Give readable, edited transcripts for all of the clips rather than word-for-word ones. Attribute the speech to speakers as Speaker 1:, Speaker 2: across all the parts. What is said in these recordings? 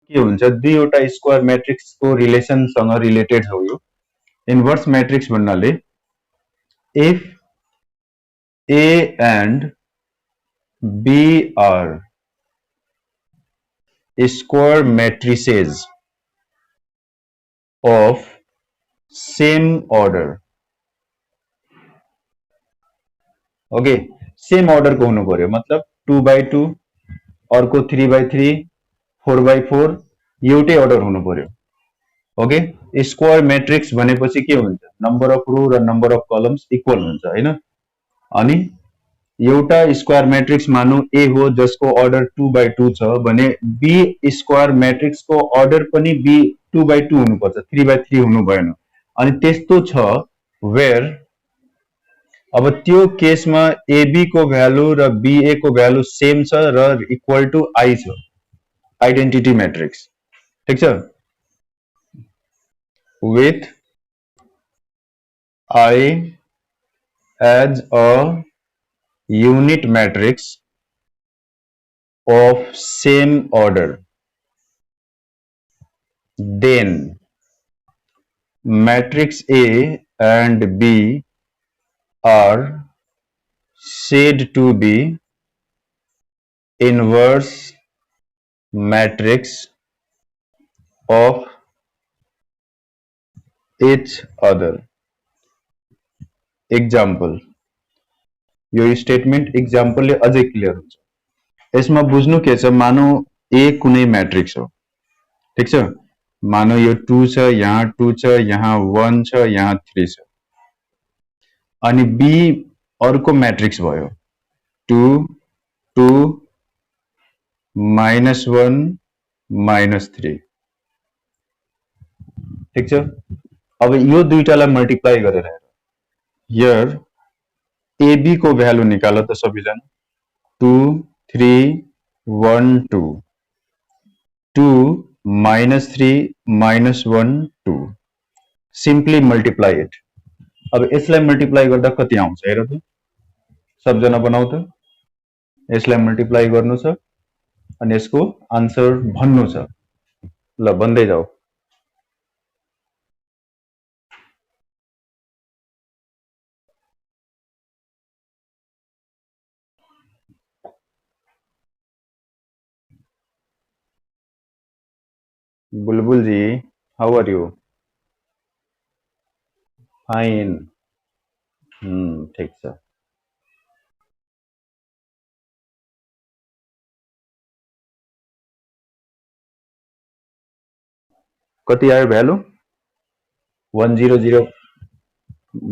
Speaker 1: के हुन्छ दुईवटा स्क्वायर म्याट्रिक्सको रिलेसनसँग रिलेटेड हो यो इन्भर्स म्याट्रिक्स भन्नाले if A and B are square matrices of same order okay same order को हुनु पर्यो मतलब 2/2 अर्को 3/3 4/4 एउटै अर्डर हुनु पर्यो ओके स्क्वायर मैट्रिक्स भनेपछि के हुन्छ नम्बर अफ रो र नम्बर अफ कलम्स इक्वल हुन्छ हैन अनि एउटा स्क्वायर मैट्रिक्स मानौ ए हो जसको अर्डर 2/2 छ भने बी स्क्वायर मैट्रिक्स को अर्डर पनि बी 2/2 हुनुपर्छ 3/3 हुनु भएन अनि त्यस्तो छ वेयर अब त्यो केसमा एबी को भ्यालु र बीए को भ्यालु सेम छ र इक्वल टु आई छ आइडेन्टिटी मैट्रिक्स ठीक छ with I as a unit matrix of same order, then matrix A and B are said to be inverse matrix of each other. Example यो statement एक्जाम्पलले अझै clear हुन्छ यसमा बुझ्नु के छ मानौ ए कुनै म्याट्रिक्स हो ठीक छ मानौ यो 2 छ यहाँ 2 छ यहाँ 1 छ यहाँ 3 छ अनि बी अर्को म्याट्रिक्स भयो 2 2 -1 -3 ठीक छ अब यो दुईटालाई मल्टिप्लाई गरेर हियर एबी को भ्यालु निकाल त सबैजना 2 3 1 2 2 -3 -1 2 सिम्पली मल्टिप्लाई इट अब यसलाई मल्टिप्लाई गर्दा कति आउँछ हेर त सबजना बनाऊ त यसलाई मल्टिप्लाई गर्नु छ अनि यसको आन्सर भन्नु छ ल भन्दै जाऊ बुलबुल जी हाउ आर यू फाइन ठीक छ कति आयो भ्यालु 100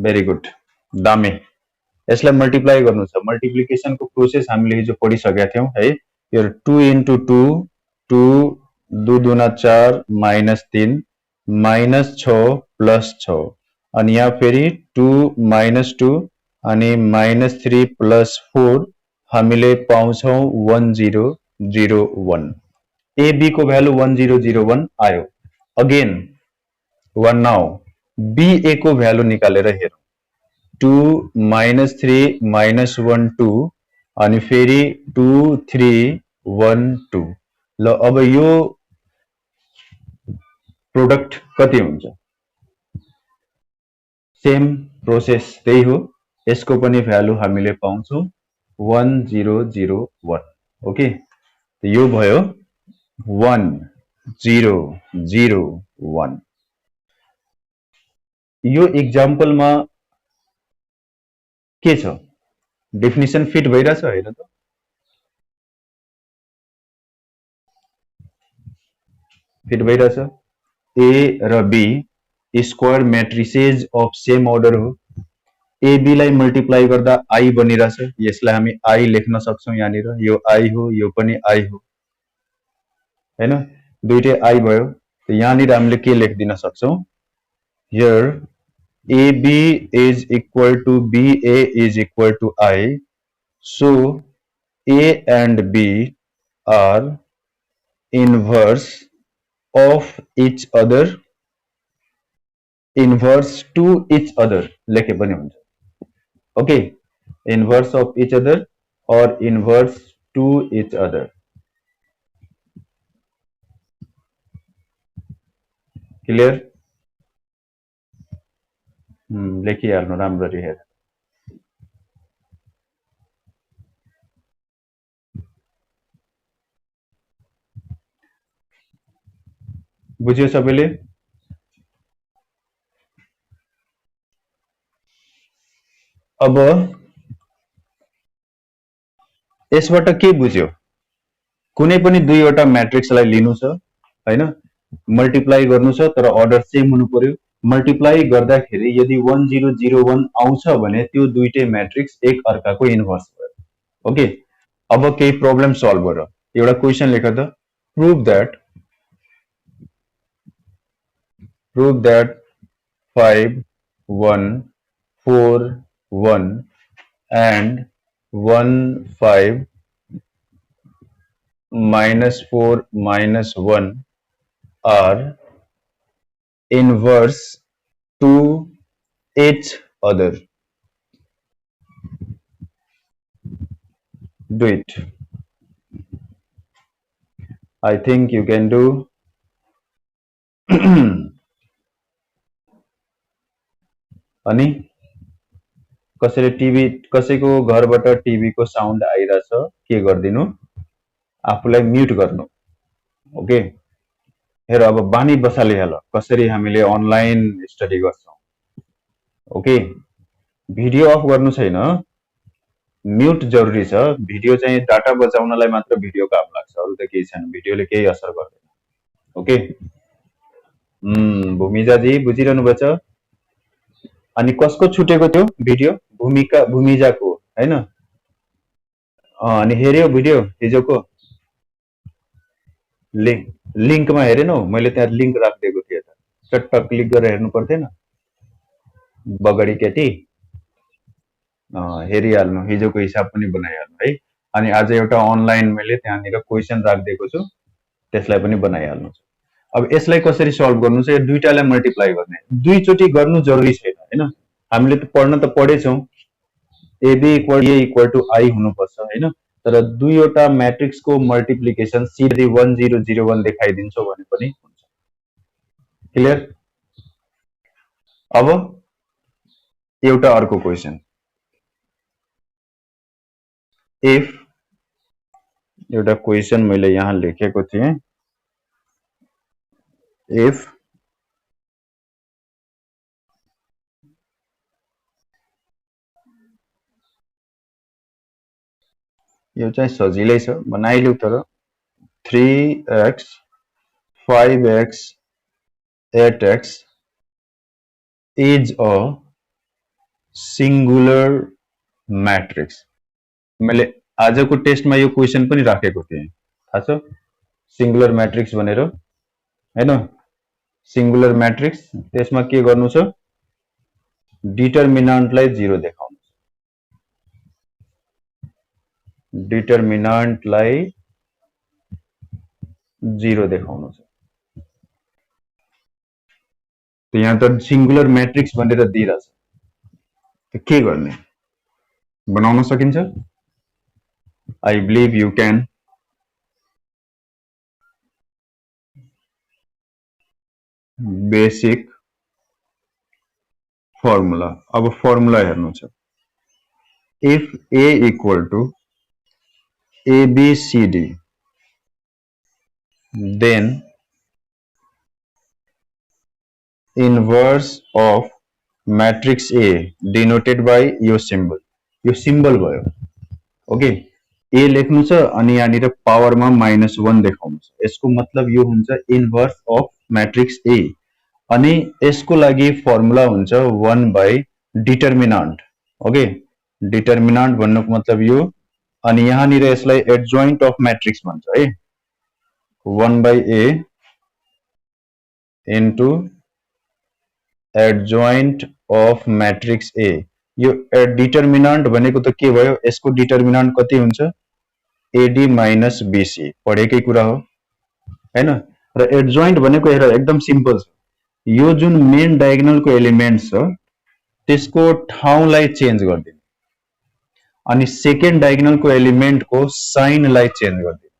Speaker 1: भेरी गुड दामे यसलाई मल्टिप्लाई गर्नु छ मल्टिप्लिकेसन को प्रोसेस हामीले हिजो पढिसकेका थियौं है यो 2 * 2 2 2 दुना 4 -3 -6 +6 अनि यहाँ फेरि 2 -2 अनि -3 +4 हामीले पाउँछौं 1001 एबी को भ्यालु 1001 आयो अगेन वन नाउ बीए को भ्यालु निकालेर हेरौं 2 -3 -1 2 अनि फेरि 2 3 1 2 ल अब यो प्रोडक्ट कति हुन्छ सेम प्रोसेस त्यही हो यसको पनि भ्यालु हामीले पाउँछौं 1001 ओके यो भयो 1001 यो एक्जाम्पलमा के छ डेफिनिसन फिट भइराछ हैन त फिट भइराछ ए र B square matrices of same order हो एबी लाई मल्टिप्लाई गर्दा आई बनिराछ यसलाई हामी आई लेख्न सक्छौं यहाँनिर यो आई हो यो पनि आई हो हैन दुईटै आई भयो त यहाँनिर हामीले के लेख्दिन सक्छौं here AB is equal to BA is equal to I. So A and B are inverse of each other. Inverse to each other. लेखे पनि हुन्छ. Okay. Inverse of each other or inverse to each other. Clear? लेखिहाल्नु राम्ररी हेर। बुझ्यो सबैले? अब यसबाट के बुझ्यो? कुनै पनि दुईवटा म्याट्रिक्सलाई लिनु छ हैन, मल्टिप्लाई गर्नु छ, तर अर्डर सेम हुनु पर्यो। मल्टिप्लाई गर्दाखेरि यदि 1001 आउँछ भने त्यो दुईटै म्याट्रिक्स एक अर्काको इन्भर्स भयो। ओके, अब केही प्रब्लम सल्भ गर। एउटा क्वेशन लेख त। Prove that 5 1 4 1 and 1 5 -4 -1 are inverse to each other. Do it. I think you can do. अनि कसैले टिभी, कसैको घरबाट टिभीको साउन्ड आइरहेछ, के गरिदिनु? आफूलाई म्युट गर्नु। ओके, हेर अब बानी बसालिहाल कसरी हामीले अनलाइन स्टडी गर्छौं। ओके, भिडियो अफ गर्नु छैन, म्युट जरुरी छ। भिडियो चाहिँ डाटा बचाउनलाई मात्र भिडियो काम लाग्छ, अरु त केही छैन, भिडियोले केही असर गर्दैन। ओके, भूमिजाजी बुझिरहनु भएछ? अनि कसको छुटेको थियो भिडियो? भूमिजाको हैन? अनि हेर्यो भिडियो हिजोको? लिंकमा हेरेनौ? मैले त्यहाँ लिंक राखिदिएको थिएँ त, चट्ट क्लिक गरेर हेर्नु पर्थेन? बगडी केटी हेरिहाल्नु, हिजोको हिसाब पनि बनाइहाल्नु है। अनि आज एउटा अनलाइन मैले त्यहाँनिर क्वेशन राखिदिएको छु, त्यसलाई पनि बनाइहाल्नु। अब यसलाई कसरी सल्भ गर्नु छ? यो दुईटालाई मल्टिप्लाई गर्ने, दुईचोटि गर्नु जरुरी छैन हैन। हामीले त पढ्न त पढेछौं, AB equal A equal to I हुनुपर्छ हैन, तर दुईवटा म्याट्रिक्सको मल्टिप्लिकेसन सिधै 1001 देखाइदिन्छौ भने पनि हुन्छ। क्लियर? अब एउटा अर्को क्वेशन, इफ एउटा क्वेशन मैले यहाँ लेखेको थिएँ, इफ यो चाहिँ सजिलै छ, बनाइलिउ। तर 3x 5x 8x is a singular matrix। मैले आजको टेस्टमा यो क्वेशन पनि राखेको थिएँ, थाहा छ? सिंगुलर म्याट्रिक्स भनेर हैन? सिंगुलर म्याट्रिक्स, त्यसमा के गर्नु छ? डिटर्मिनान्टलाई 0 देखाउनु छ। डिटर्मिनान्टलाई 0 देखाउनु छ। त यहाँ त सिंगुलर म्याट्रिक्स भनेर दिइरहेछ, त के गर्ने? बनाउन सकिन्छ? I believe you can। Basic formula, अब फर्मुला हेर्नु छ। If A equal to ABCD then inverse of matrix A denoted by यो सिम्बल, यो सिम्बल भयो। ओके, A लेख्नु छ अनि यहाँनिर पावरमा -1 देखाउनु छ, यसको मतलब यो हुन्छ इन्भर्स अफ म्याट्रिक्स A। अनि यसको लागि फर्मुला हुन्छ 1 बाई डिटर्मिनान्ट। ओके, डिटर्मिनान्ट भन्नुको मतलब यो, अनि यहाँनिर यसलाई एडजोइन्ट अफ म्याट्रिक्स भन्छ है, 1 by A into adjoint of matrix A। यो डिटर्मिनान्ट भनेको त के भयो? यसको डिटर्मिनान्ट कति हुन्छ? AD माइनस BC, पढेकै कुरा हो हैन? र एडजोइन्ट भनेको हेर एकदम सिम्पल छ, यो जुन मेन डायगोनलको एलिमेन्ट छ त्यसको ठाउँलाई चेन्ज गरिदिनु, अनि सेकेन्ड डायगोनलको एलिमेन्टको साइनलाई चेन्ज गरिदिनु।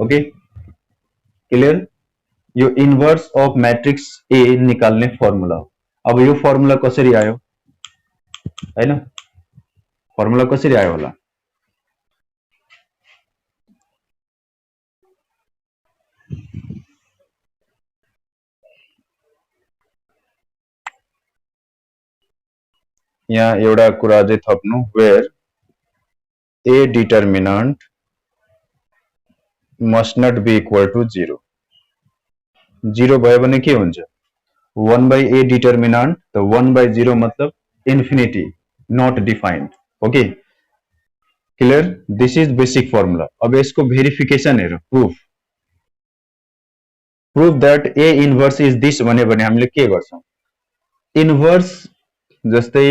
Speaker 1: Okay, clear? यो इन्भर्स अफ मैट्रिक्स ए निकाल्ने फर्मुला हो। अब यो फर्मुला कसरी आयो हैन, फर्मुला कसरी आयो होला? यहाँ एउटा कुरा चाहिँ थप्नु, where a determinant must not be equal to 0। 0 भयो भने के हुन्छ? 1 by a डिटर्मिनेन्ट, त 1 by 0 मतलब infinity, not defined. Okay clear? This is basic formula. अब यसको भेरिफिकेसन हेरौँ, proof that a inverse is this भन्यो भने हामीले के गर्छौं? इन्भर्स जस्तै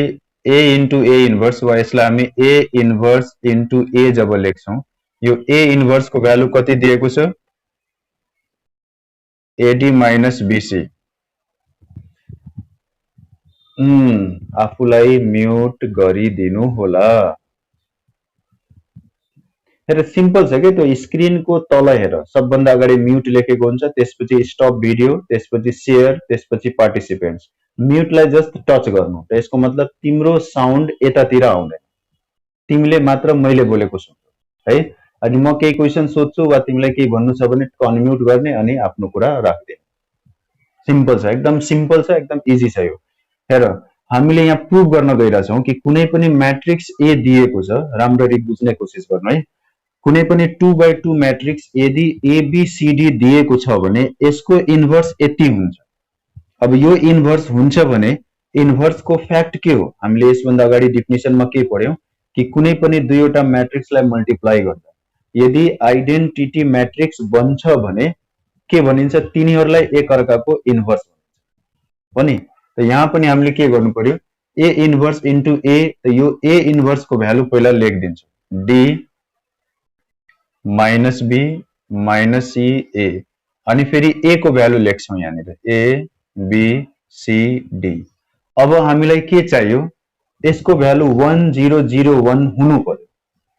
Speaker 1: ए इन्टु ए इन्भर्स वा यसलाई हामी ए इन्भर्स इन्टु ए जब लेख्छौं, यो ए इन्भर्स को भ्यालु कति दिएको छ? AD minus BC. आफूलाई म्युट गरिदिनु होला। हेर सिम्पल छ के, त्यो स्क्रिनको तल हेर, सबभन्दा अगाडि म्युट लेखेको हुन्छ, त्यसपछि स्टप भिडियो, त्यसपछि शेयर, त्यसपछि पार्टिसिपेन्ट्स। म्युटलाई जस्ट टच गर्नु, त यसको मतलब तिम्रो साउन्ड यतातिर आउँदैन, तिमीले मात्र मैले बोलेको सुन्छौ है। अनि म केही क्वेशन सोध्छु वा तिमीलाई केही भन्नु छ भने अनम्युट गर्ने अनि आफ्नो कुरा राख्दिने। सिम्पल छ, एकदम सिम्पल छ, एकदम इजी छ यो। हेर हामीले यहाँ प्रुभ गर्न गइरहेछौँ कि कुनै पनि म्याट्रिक्स ए दिएको छ, राम्ररी बुझ्ने कोसिस गर्नु है। कुनै पनि 2x2 मैट्रिक्स यदि एबीसीडी दिएको छ भने यसको इन्भर्स यति हुन्छ। अब यो इन्भर्स हुन्छ भने इन्भर्स को फ्याक्ट के हो? हामीले यसभन्दा अगाडि डेफिनेसनमा के पढ्यौं कि कुनै पनि दुईवटा मैट्रिक्सलाई मल्टिप्लाई गर्दा यदि आइडेन्टिटी मैट्रिक्स बन्छ भने के भनिन्छ? तिनीहरूलाई एक अर्काको इन्भर्स भनिन्छ हो नि। त यहाँ पनि हामीले के गर्नु पर्यो? ए इन्भर्स इन्टु ए, त यो ए इन्भर्स को भ्यालु पहिला लेखिदिन्छु, D minus B minus C A, अनि फेरि ए को भ्यालु लेख्छौं यहाँनिर, ए बी सी डी। अब हामीलाई के चाहियो? यसको भ्यालु 1001 हुनु पर्यो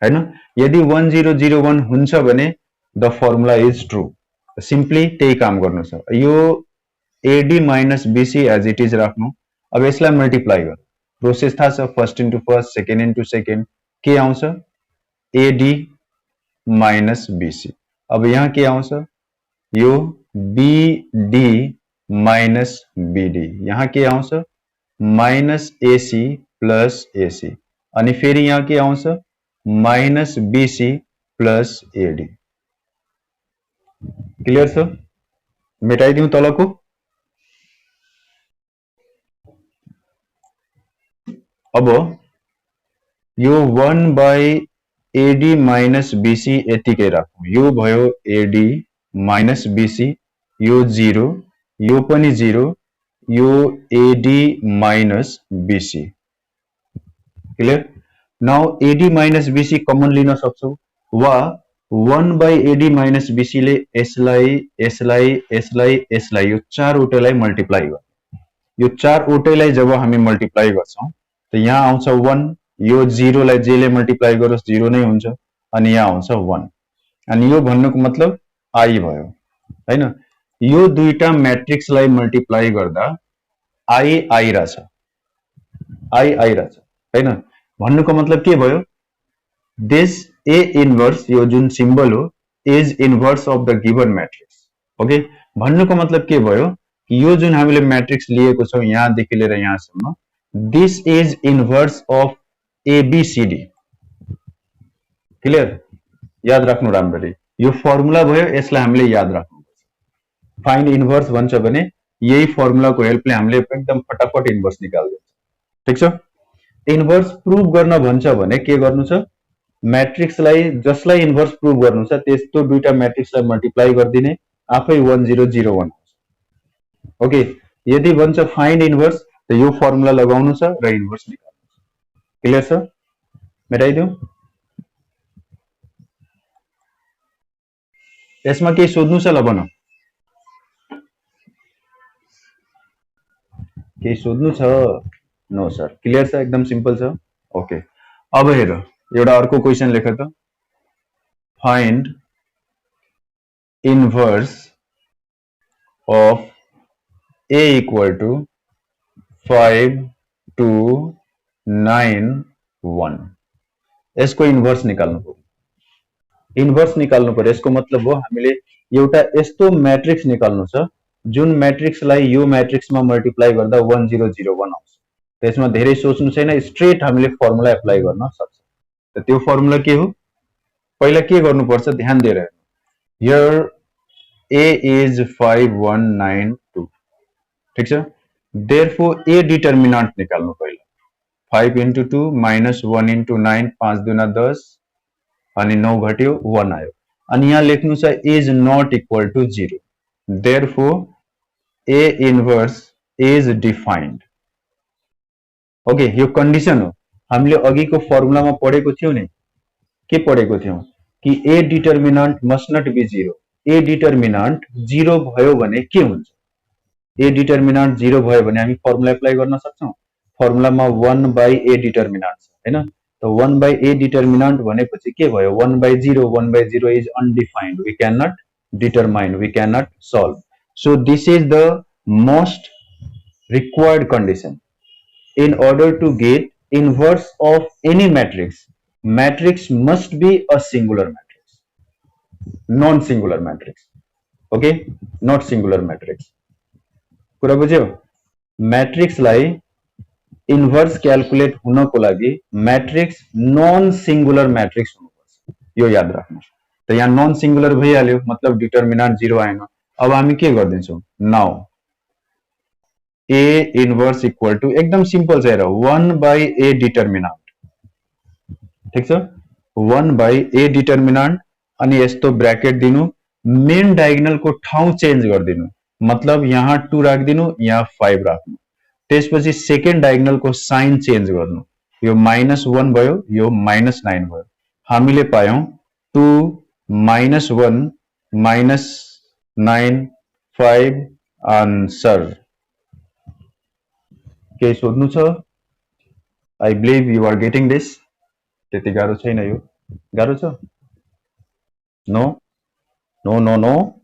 Speaker 1: हैन। यदि 1001 हुन्छ भने the formula is true. Simply त्यही काम गर्नु छ। यो AD minus BC as it is राख्नु। अब यसलाई मल्टिप्लाई गर्नु, प्रोसेस थाहा छ, first into first, second into second, के आउँछ? AD minus BC. अब यहाँ के आउँछ? यो बीडी माइनस बीडी, यहाँ के आउँछ? माइनस एसी प्लस एसी, अनि फेरि यहाँ के आउँछ? Minus BC plus AD. Clear छ? मेटाइदिउँ तलको? अब यो 1 बाई एडी माइनस बीसी यतिकै राखौं। यो भयो एडी माइनस बीसी, यो 0, यो पनि 0, यो AD minus BC. Clear? Now AD minus BC common लिन सक्छौ वा 1 बाई एडी माइनस बीसी ले यसलाई यसलाई यसलाई यसलाई यो चारवटालाई मल्टिप्लाई गर्छ। यो चारवटैलाई जब हामी मल्टिप्लाई गर्छौं त यहाँ आउँछ 1, यो 0 लाई जे ले मल्टिप्लाई गरोस् 0 नै हुन्छ, अनि यहाँ आउँछ 1। अनि यो भन्नुको मतलब आई भयो हैन। यो दुईटा मैट्रिक्सलाई मल्टिप्लाई गर्दा आई आइराछ, आई आइराछ हैन। भन्नुको मतलब के भयो? दिस ए इन्भर्स, यो जुन सिम्बल हो, is inverse of the given matrix. Okay, भन्नुको मतलब के भयो कि यो जुन हामीले मैट्रिक्स लिएको छौं यहाँदेखि लिएर यहाँसम्म, this is inverse of ABCD. Clear? याद राख्नु राम्ररी, यो फर्मुला भयो, यसलाई हामीले याद राख्नुपर्छ। फाइन्ड इन्भर्स भन्छ भने यही फर्मुलाको हेल्पले हामीले एकदम फटाफट इन्भर्स निकाल्दिन्छ। ठीक छ? इन्भर्स प्रुभ गर्न भन्छ भने के गर्नु छ? मैट्रिक्सलाई जसलाई इन्भर्स प्रुभ गर्नु छ त्यस्तो दुईटा मैट्रिक्सलाई मल्टिप्लाई गरिदिने, आफै 1001 हुन्छ। ओके, यदि भन्छ फाइन्ड इन्भर्स त यो फर्मुला लगाउनु छ र इन्भर्स निकाल्नु छ। क्लियर छ? मेटाइदिउँ? यसमा केही सोध्नु छ? ल भन, केही सोध्नु छ? नो सर, क्लियर छ, एकदम सिम्पल छ। ओके, अब हेर एउटा अर्को क्वेशन लेख त, find inverse of a equal to 5 2 9 1 यसको इन्भर्स निकाल्नु पर्यो। इन्भर्स निकाल्नु पर्यो यसको मतलब हो हामीले एउटा यस्तो मैट्रिक्स निकाल्नु छ जुन मैट्रिक्सलाई यो मैट्रिक्समा मल्टिप्लाई गर्दा 1001 आउँछ। त्यसमा धेरै सोच्नु छैन, स्ट्रेट हामीले फर्मुला एप्लाई गर्न सक्छ। त त्यो फर्मुला के हो? पहिला के गर्नुपर्छ ध्यान दिएर हेर्नु। हियर a is 5192 ठीक छ। देयरफोर a डिटर्मिनेन्ट निकाल्नु पहिला। 5 into 2 minus 1 into 9 5 दुना 10 अनि 9 घट्यो 1 आयो। अनि यहाँ लेख्नु छ is not equal to 0 therefore a inverse is defined। Okay यो कन्डिसन हो। हामीले अघिको फर्मुलामा पढेको थियौ नि, के पढेको थियौ कि a determinant must not be 0। a determinant 0 भयो भने के हुन्छ? a डिटर्मिनेन्ट 0 भयो भने हामी फर्मुला एप्लाई गर्न सक्छौं। फर्मुलामा 1 बाई a डिटर्मिनेन्ट छ हैन? तो 1 by a डिटर्मिनेन्ट भनेपछि के भयो? 1 by 0, 1 by 0 is undefined, we cannot determine, we cannot solve, so this is the most required condition in order to get inverse of any matrix. Matrix must be a singular matrix, non singular matrix, okay, not singular matrix। कुरा बुझ्यो? Matrix लाई inverse calculate हुनको लागि matrix non singular matrix हुनुपर्छ, यो याद राख्नु। त यहाँ नॉन सिंगुलर भइहाल्यो मतलब डिटर्मिनेन्ट 0 आएन। अब हामी के गर्दिन्छौं? Now a inverse equal to एकदम सिम्पल छ हेर 1 by a डिटर्मिनेन्ट ठीक छ। 1 by a डिटर्मिनेन्ट अनि यस्तो ब्रैकेट दिनु, मेन डायगोनल को ठाउँ चेन्ज गर्दिनु, मतलब यहाँ 2 राख्दिनु, यहाँ 5 राख्नु। त्यसपछि सेकेन्ड डायगोनल को साइन चेन्ज गर्नु, यो -1 भयो, यो -9 भयो। हामीले पायौं 2 -1 -9 5 आन्सर। के सोध्नु छ? I believe you are getting this. त्यति गाह्रो छैन यो, गाह्रो छ? No no no no.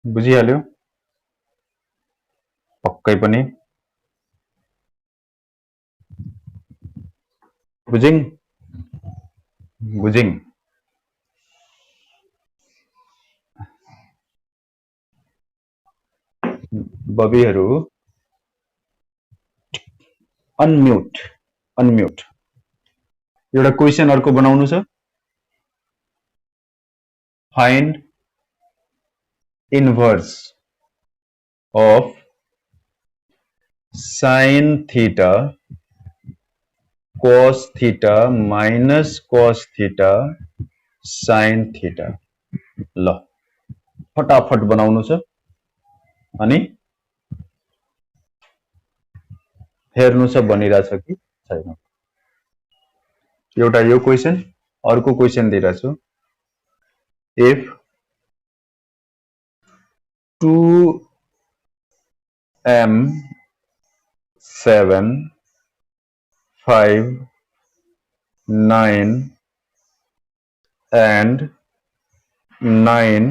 Speaker 1: बुझिहाल्यो पक्कै पनि? बुझिङ बुझिङ बबीहरू अनम्युट अनम्युट। एउटा क्वेशन अर्को बनाउनु छ। Find inverse of sin theta cos theta minus cos theta sin theta। ल फटाफट बनाउनु छ अनि हेर्नु छ बनिरहेछ कि छैन। एउटा यो क्वेशन, अर्को क्वेशन दिइरहेको छु। इफ 2m 7 5 9 and 9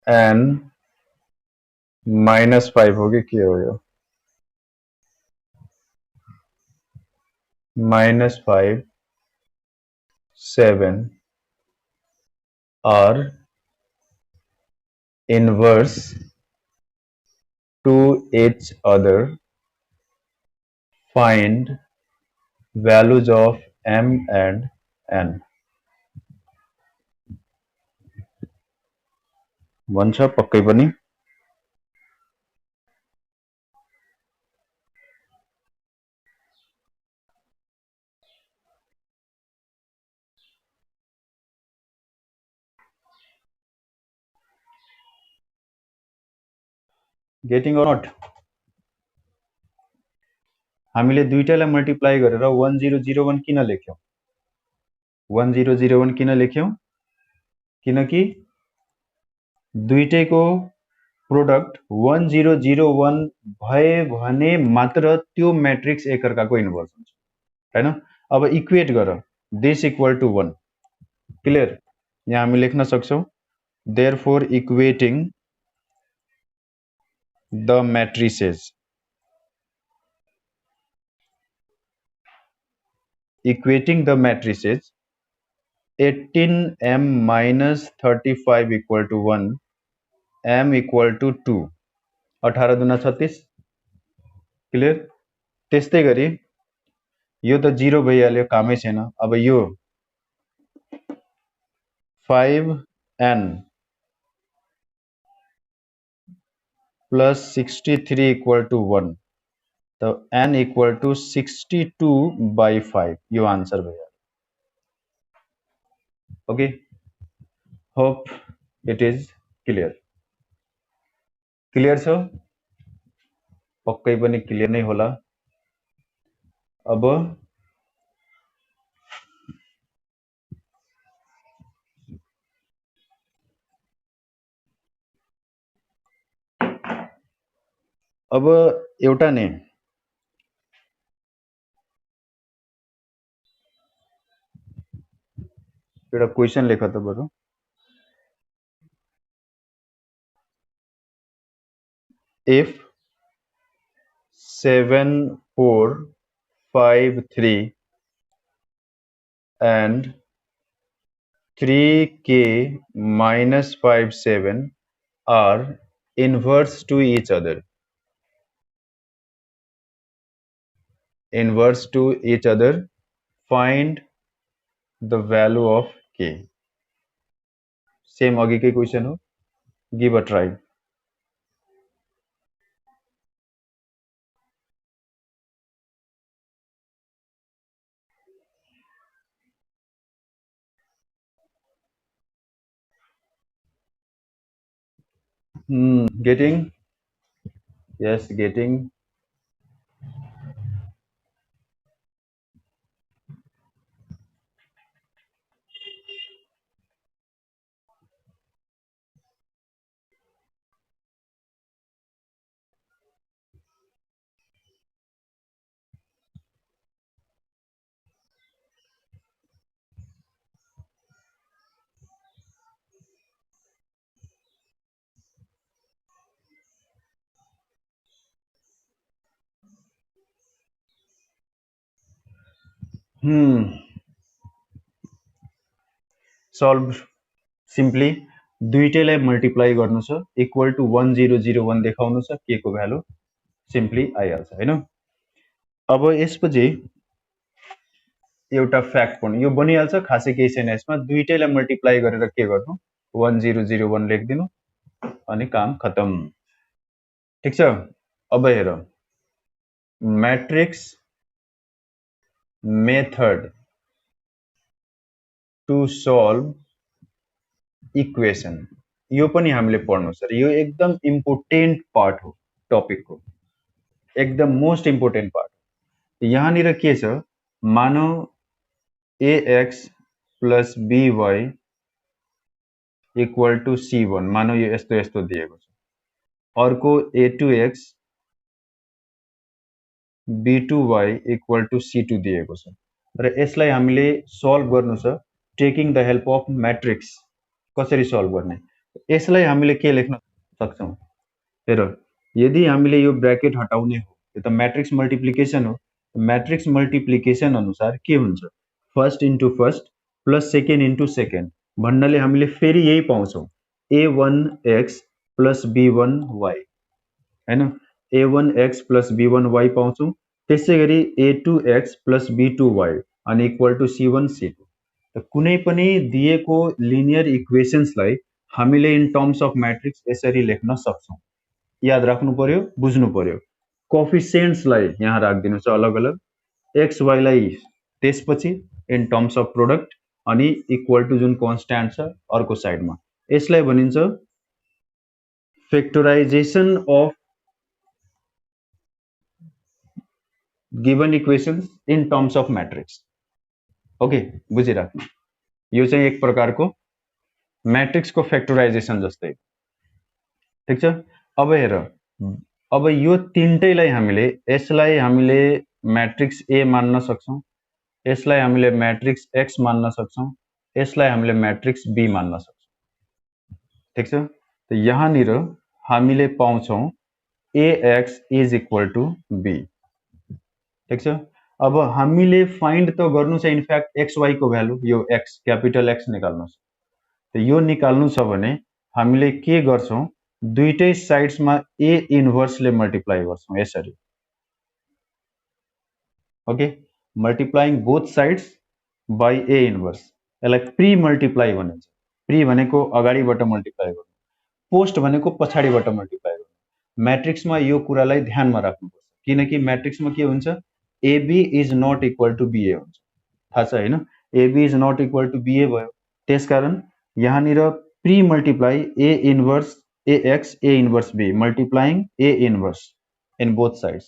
Speaker 1: and -5 होगी, क्या हो गया? -5 7 are inverse to each other, find values of m and n। भन्छ पक्कै पनि? Getting or not? हामीले दुईटैलाई मल्टिप्लाई गरेर 1001 किन लेख्यौं? 1001 किन लेख्यौं किनकि दुईटैको प्रोडक्ट 1001 भए भने मात्र त्यो मैट्रिक्स एकअर्काको इन्भर्स हुन्छ हैन। अब इक्वेट गर दिस इक्वल टु 1 क्लियर। यहाँ हामी लेख्न सक्छौं therefore equating the matrices 18m minus 35 equal to 1 m equal to 2 18 दुना 36 क्लियर। त्यस्तै गरी यो त 0 भइहाल्यो कामै छैन। अब यो 5n plus 63 equal to 1 तो n equal to 62 by 5 यो आंसर भइहाल्यो। Okay hope it is clear. Clear छ पक्कै पनि क्लियर नै होला। अब एउटा नै एउटा क्वेशन लेख त बरु। if 7453 and 3k minus 57 are inverse to each other, find the value of k। Same अघिकै क्वेशन हो, give a try. Getting? Yes, getting. Solve simply दुईटैलाई मल्टिप्लाई गर्नु छ इक्वल टु 1001 देखाउनु छ के को भ्यालु सिम्पली आइहाल्छ हैन। अब यसपछि एउटा फ्याक्ट पनि यो बनिहाल्छ, खासै केही छैन यसमा। दुईटैलाई मल्टिप्लाई गरेर के गर्नु 1001 लेखिदिनु अनि काम खतम। ठीक छ। अब हेर matrix method to solve equation यो पनि हामीले पढ्नु छ। यो एकदम इम्पोर्टेन्ट पार्ट हो टपिकको, एकदम मोस्ट इम्पोर्टेन्ट पार्ट। यहाँनिर के छ मानौ ax plus by equal to c1 मानौ यो यस्तो यस्तो दिएको छ। अर्को a2x b2y equal to c2 दिएको छ र यसलाई हामीले सल्भ गर्नु छ taking the help of matrix. कसरी सल्भ गर्ने यसलाई हामीले के लेख्न सक्छौं हेर, यदि हामीले यो ब्रैकेट हटाउने हो यो त मैट्रिक्स मल्टिप्लिकेसन हो। मैट्रिक्स मल्टिप्लिकेसन अनुसार के हुन्छ first into first plus second into second भन्नाले हामीले फेरि यही पाउँछौं a1x प्लस b1y हैन। a1x plus b1y पाउँछौं। त्यसैगरी a2x प्लस b2y अनि इक्वल टु c1 c2। कुनै पनि दिएको लिनियर इक्वेशन्सलाई हामीले इन टर्म्स अफ मैट्रिक्स यसरी लेख्न सक्छौं। याद राख्नु पर्यो, बुझ्नु पर्यो। कोफिसिएन्ट्सलाई यहाँ राखिदिनु छ अलग अलग, x y लाई त्यसपछि इन टर्म्स अफ प्रोडक्ट अनि इक्वल टु जुन कन्स्ट्यान्ट छ अर्को साइडमा। यसलाई भनिन्छ factorisation of given equations in terms of matrix. Okay बुझिराख्नु। यो चाहिँ एक प्रकारको म्याट्रिक्सको फ्याक्टराइजेसन जस्तै, ठीक छ। अब हेर, अब यो तीनटैलाई हामीले यसलाई हामीले म्याट्रिक्स ए मान्न सक्छौं, यसलाई हामीले म्याट्रिक्स एक्स मान्न सक्छौं, यसलाई हामीले म्याट्रिक्स बी मान्न सक्छौं, ठीक छ। त यहाँनिर हामीले पाउँछौं ax is equal to b, ठीक छ। अब हामीले फाइन्ड त गर्नु छ इनफ्याक्ट एक्स वाई को भ्यालु, यो एक्स क्यापिटल एक्स निकाल्नु छ। त यो निकाल्नु छ भने हामीले के गर्छौं, दुईटै साइड्समा ए इन्भर्सले मल्टिप्लाई गर्छौं यसरी, okay. Multiplying both sides by A inverse, यसलाई प्री मल्टिप्लाई भनिन्छ। प्री भनेको अगाडिबाट मल्टिप्लाई गर्नु, पोस्ट भनेको पछाडिबाट मल्टिप्लाई गर्नु। म्याट्रिक्समा यो कुरालाई ध्यानमा राख्नुपर्छ, किनकि म्याट्रिक्समा के हुन्छ, AB is not equal to BA हुन्छ, थाहा छ हैन। AB is not equal to BA भयो, त्यसकारण यहाँनिर pre multiply A inverse ax a inverse b multiplying a inverse in both sides,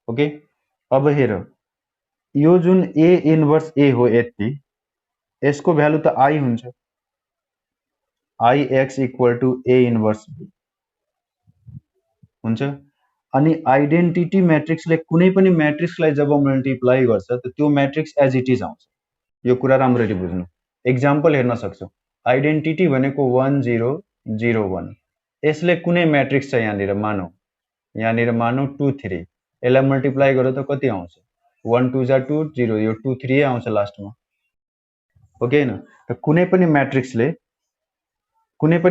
Speaker 1: okay. अब हेर, यो जुन a इन्भर्स a हो यति, यसको भ्यालु त i हुन्छ, ix equal to a inverse b हुन्छ। अनि आइडेन्टिटी म्याट्रिक्सले कुनै पनि म्याट्रिक्सलाई जब मल्टिप्लाई गर्छ त त्यो म्याट्रिक्स एज इट इज आउँछ। यो कुरा राम्ररी बुझ्नु। एक्जाम्पल हेर्न सक्छौ, आइडेन्टिटी भनेको 1 0 0 1, यसले कुनै म्याट्रिक्स छ यहाँनिर मानौ 2 3, यसलाई मल्टिप्लाई गर्दा त कति आउँछ, 1 2 जा 2 0, यो 2 3 आउँछ लास्टमा, ओके हैन। त कुनै पनि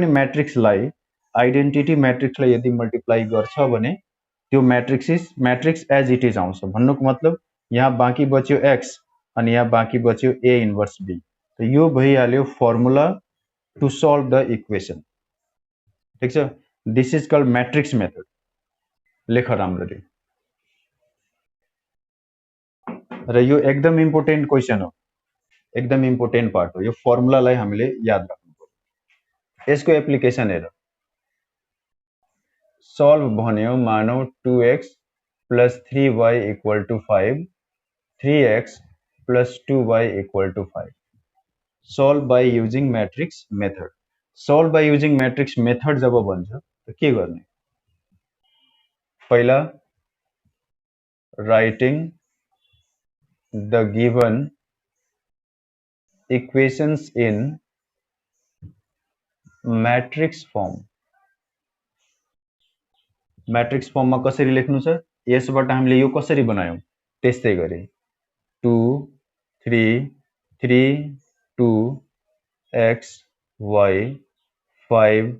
Speaker 1: म्याट्रिक्सलाई आइडेन्टिटी म्याट्रिक्सलाई यदि मल्टिप्लाई गर्छ भने त्यो म्याट्रिक्स एज इट इज आउँछ। भन्नुको मतलब यहाँ बाँकी बच्यो x अनि यहाँ बाँकी बच्यो a इन्भर्स b, त यो भइहाल्यो formula to solve the equation, ठीक छ। This is called matrix method, लेख राम्ररी। र यो एकदम इम्पोर्टेन्ट क्वेसन हो, एकदम इम्पोर्टेन्ट पार्ट हो। यो फर्मुलालाई हामीले याद राख्नु पर्यो। यसको एप्लिकेसन हेर, सल्भ भन्यो मानौ 2x plus 3y equal to 5, 3x plus 2y equal to 5, solve by using matrix method. Solve by using matrix method जब भन्छ त के गर्ने, पहिला writing the given equations in matrix form. Matrix फर्ममा कसरी लेख्नु छ, यसबाट हामीले यो कसरी बनायौं त्यस्तै गरी 2 3 3 2 x y 5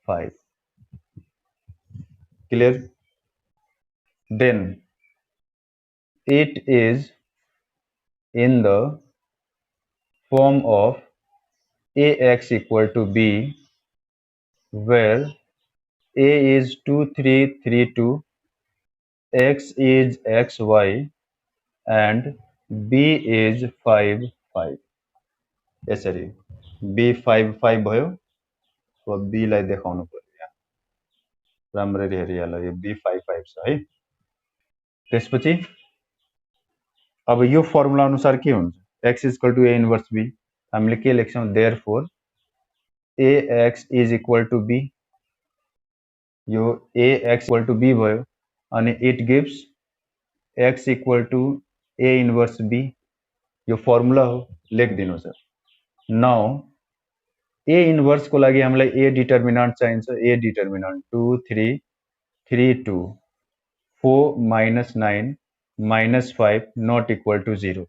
Speaker 1: 5, clear. Then it is in the form of ax equal to b where a is 2 3 3 2, x is xy and b is 5 5, यसरी b 5 5 भयो। अब b लाई देखाउनु पर्यो, यहाँ राम्ररी हेरिहाल, यो b 5 5 छ है। त्यसपछि अब यो फर्मुला अनुसार के हुन्छ, x equal to a inverse b, हामीले के लेख्छौं, therefore ax is equal to b, यो ax इक्वल टु b भयो, अनि it gives x equal to a inverse b, यो फर्मुला हो, लेखिदिनु छ। नाउ a इन्भर्स को लागि हामीलाई a डिटर्मिनेन्ट चाहिन्छ, a determinant 2 3 3 2 4 -9 -5 not equal to 0,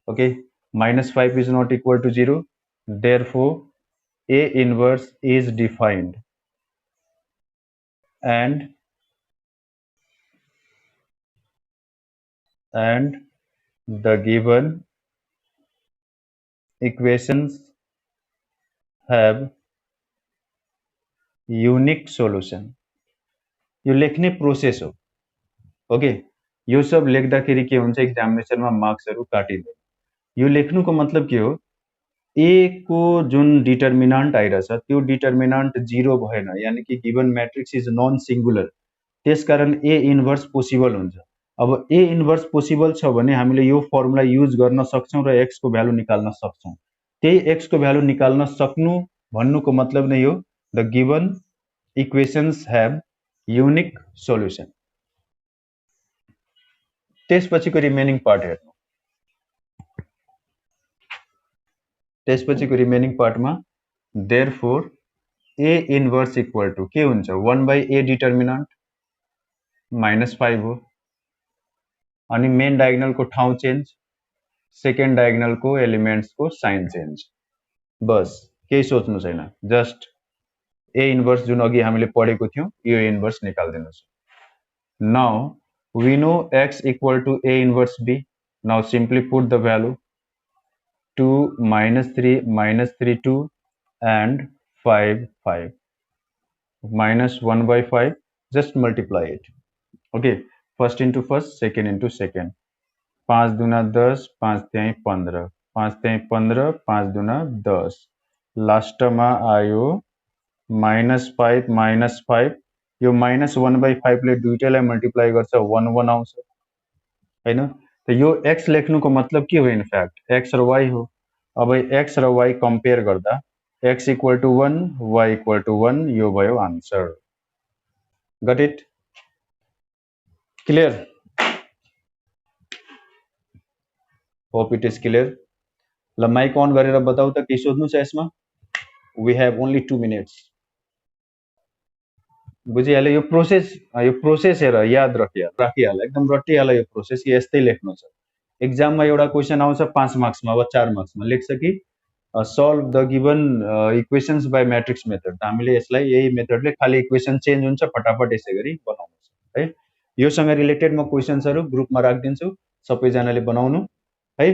Speaker 1: okay, -5 is not equal to 0, therefore a inverse is defined and the given equations have unique solution। यो लेख्ने प्रोसेस हो, ओके। यो सब लेख्दाखेरि के हुन्छ, एक्जामिनेसनमा मार्क्सहरु काटिन्छ। यो लेख्नुको मतलब के हो, ए को जुन डिटर्मिनेन्ट आइरहेछ त्यो डिटर्मिनेन्ट 0 भएन, यानी कि given matrix is non singular, त्यसकारण ए इन्भर्स पोसिबल हुन्छ। अब ए इन्भर्स पोसिबल छ भने हामीले यो फर्मुला युज गर्न सक्छौं र x को भ्यालु निकाल्न सक्छौं। त्यही x को भ्यालु निकाल्न सक्नु भन्नुको मतलब नै हो the given equations have unique solution. त्यसपछिको रिमेनिङ पार्ट हेर्नु। त्यसपछिको रिमेनिङ पार्टमा therefore a inverse equal to के हुन्छ 1/a डिटर्मिनेन्ट -5 हो। अनि मेन डायगोनल को ठाउँ चेन्ज, सेकेन्ड डायगोनल को एलिमेंट्स को साइन चेन्ज। बस केही सोच्नु छैन, जस्ट a इन्भर्स जुन अघि हामीले पढेको थियौं यो इन्भर्स निकाल्दिनुस्। Now we know x equal to a inverse b. Now simply put the value 2 -3 2 and 5 5 -1/5. Just multiply it. Okay, first into first, second into second. 5 दूना 10, 5 त्यही 15, 5 त्यही 15, 5 दूना 10. लास्ट में आयो -5 यो -1/5 ले दुईटैलाई मल्टिप्लाई गर्छ 1 1 आउँछ हैन। त यो x लेख्नुको मतलब के हो? इनफ्याक्ट x र y हो। अब x र y कम्पेयर गर्दा x equal to 1 y equal to 1 यो भयो answer. Got it? Clear? Hope it is clear. ल माइक अन गरेर बताऊ त के सोध्नु छ यसमा? We have only 2 minutes. बुझिहाल्यो? यो प्रोसेस हेर, याद राखिहाल, एकदम रटिहाल यो प्रोसेस। यस्तै लेख्नु छ। एक्जाममा एउटा क्वेशन आउँछ 5 मार्क्समा वा 4 मार्क्समा, लेख्छ कि solve the given equations by matrix method. हामीले यसलाई यही मेथडले खाली इक्वेशन चेन्ज हुन्छ, फटाफट यसै गरी बनाउनु छ है। योसँग रिलेटेड म क्वेशन्सहरु ग्रुपमा राख्दिन्छु, सबैजनाले बनाउनु है।